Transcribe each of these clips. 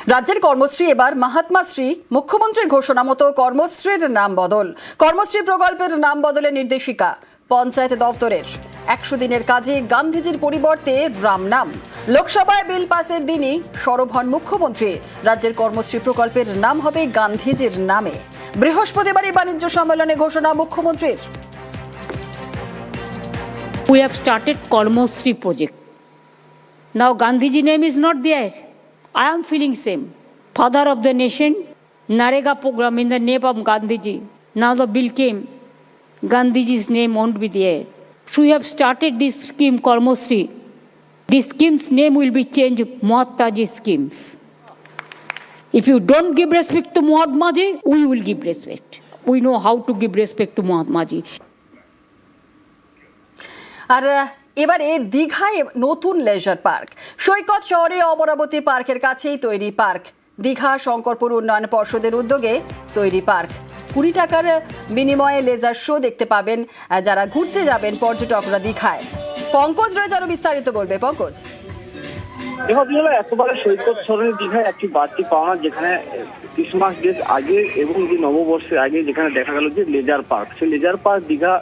রাজ্যের কর্মশ্রী এবার মহাত্মাশ্রী। মুখ্যমন্ত্রীর ঘোষণা মতো কর্মশ্রীর নাম বদল। কর্মশ্রী প্রকল্পের নাম বদলের নির্দেশিকা পঞ্চায়েত দপ্তরের। 100 দিনের কাজে গান্ধীজির পরিবর্তে রাম নাম। লোকসভায় বিল পাসের দিনই সরব হন মুখ্যমন্ত্রী। রাজ্যের কর্মশ্রী প্রকল্পের নাম হবে গান্ধীজির নামে। বৃহস্পতিবারই বাণিজ্য সম্মেলনে ঘোষণা মুখ্যমন্ত্রীর। We have started Karmosri project. Now Gandhiji name is not there. I am feeling same. Father of the nation, Narega program in the name of Gandhiji. Now the bill came. Gandhiji's name won't be there. So we have started this scheme Karmosri. This scheme's name will be changed Mahatmaji schemes. If you don't give respect to Mahatmaji, we will give respect. We know how to give respect to Mahatmaji. আর এবারে দীঘায় নতুন laser park. সৈকত শহরে অমরাবতী পার্কের কাছেই তৈরি park. Digha Shankarpur উন্নয়ন পর্ষদের উদ্যোগে তৈরি পার্ক। 20 টাকার বিনিময়ে লেজার শো দেখতে পাবেন যারা ঘুরতে যাবেন পর্যটকরা দীঘায়। পঙ্কজ রয়েছে আরো বিস্তারিত বলবে। পঙ্কজ, একেবারে সৈকত সরণি দীঘায় একটি বাড়তি পাওনা, যেখানে ক্রিসমাস ডে আগে এবং যে নববর্ষের আগে যেখানে দেখা গেল যে লেজার পার্ক, সেই লেজার পার্ক দীঘা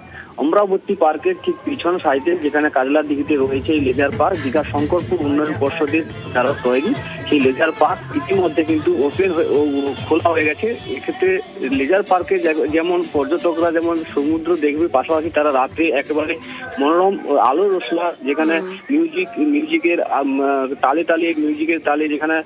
অমরাবতী পার্কের ঠিক পিছন সাইডে যেখানে কাজলা দিঘিতে রয়েছে এই লেজার পার্ক। দীঘা শঙ্করপুর উন্নয়ন পর্ষদের দ্বারা তৈরি সেই লেজার পার্ক ইতিমধ্যে কিন্তু ওপেন খোলা হয়ে গেছে। এক্ষেত্রে লেজার পার্কে যেমন পর্যটকরা যেমন সমুদ্র দেখবে, পাশাপাশি তারা রাত্রে একেবারে মনোরম আলো রোশনা, যেখানে মিউজিকের তালে তালে মিউজিকের তালে যেখানে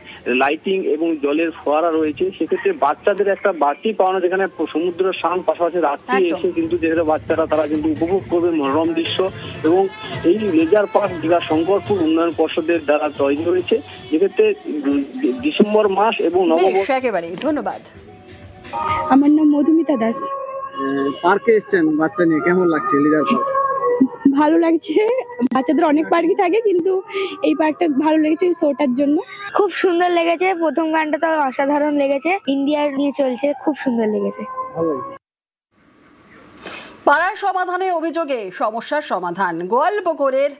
লাইটিং এবং জলের ফোয়ারা রয়েছে, সেক্ষেত্রে বাচ্চাদের একটা বাড়তি পাওনা, যেখানে সমুদ্রের শান পাশাপাশি রাত্রে এসে কিন্তু যেখানে বাচ্চারা তারা কিন্তু উপভোগ করবে মনোরম দৃশ্য। এবং এই লেজার পার্ক দীঘা শঙ্করপুর উন্নয়ন পর্ষদের দ্বারা তৈরি হয়েছে, যেক্ষেত্রে ডিসেম্বর মাস এবং নববর্ষ। একেবারে ধন্যবাদ। আমার নাম মধুমিতা দাস। পার্কে এসেছেন বাচ্চা নিয়ে, কেমন লাগছে লেজার পার্ক? ভালো লাগছে। বাচ্চাদের অনেক পার্কই থাকে, কিন্তু এই পার্কটা ভালো লেগেছে শোটার জন্য। খুব সুন্দর লেগেছে। প্রথম গানটা তো অসাধারণ লেগেছে। ইন্ডিয়ার নিয়ে চলছে, খুব সুন্দর লেগেছে। ভালো। পাড়ার সমাধানে অভিযোগে সমস্যার সমাধান। গোয়ালপুকুরের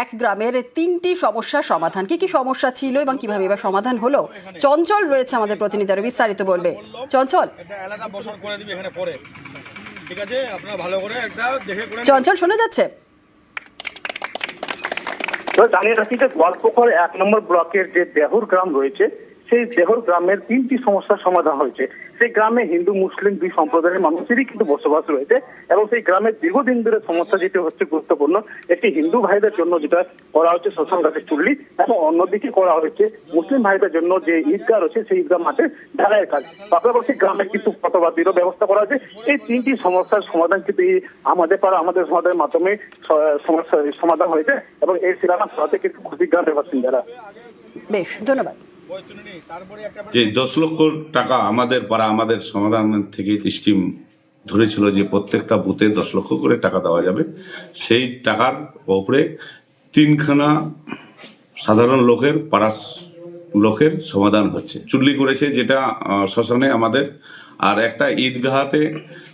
এক গ্রামের 3টি সমস্যার সমাধান। কি কি সমস্যা ছিল এবং কিভাবে এবার সমাধান হলো, চঞ্চল রয়েছে আমাদের প্রতিনিধি, আরো বিস্তারিত বলবে। চঞ্চল, চঞ্চল শোনা যাচ্ছে? জানিয়ে রাখি যে গোয়ালপুকুর 1 নম্বর ব্লকের যে দেহুর গ্রাম রয়েছে, সেই দেহুর গ্রামের 3টি সমস্যার সমাধান হয়েছে। সেই গ্রামে হিন্দু মুসলিম 2 সম্প্রদায়ের মানুষেরই কিন্তু বসবাস রয়েছে, এবং সেই গ্রামের দীর্ঘদিন ধরে সমস্যা যেটি হচ্ছে গুরুত্বপূর্ণ, একটি হিন্দু ভাইদের জন্য যেটা করা হচ্ছে শ্মশান ঘাটের চুল্লি, এবং অন্যদিকে করা হচ্ছে মুসলিম ভাইদের জন্য যে ঈদগাহ রয়েছে সেই ঈদগাহ মাঠে ঢালাইয়ের কাজ। পাশাপাশি গ্রামে কিছু ফটোগ্রাফিরও ব্যবস্থা করা হয়েছে। এই 3টি সমস্যার সমাধান কিন্তু আমাদের পাড়া আমাদের সমাধানের মাধ্যমে সমস্যার সমাধান হয়েছে, এবং এই সিনেমার সাথে কিন্তু খুবই গ্রামের বাসিন্দারা। বেশ, ধন্যবাদ। যে 10 লক্ষ টাকা আমাদের পাড়া আমাদের সমাধান থেকে স্কিম ধরেছিল যে প্রত্যেকটা বুথে 10 লক্ষ করে টাকা দেওয়া যাবে, সেই টাকার উপরে 3খানা সাধারণ লোকের পাড়া লোকের সমাধান হচ্ছে। চুল্লি করেছে যেটা শ্মশানে আমাদের, আর একটা ঈদগাহাতে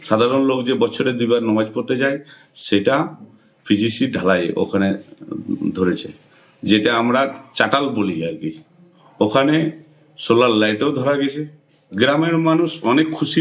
সাধারণ লোক যে বছরে 2বার নামাজ পড়তে যায় সেটা পিজিসি ঢালাই ওখানে ধরেছে, যেটা আমরা চাটাল বলি আর কি। ওখানে সোলার লাইটও ধরা গেছে। গ্রামের মানুষ অনেক খুশি।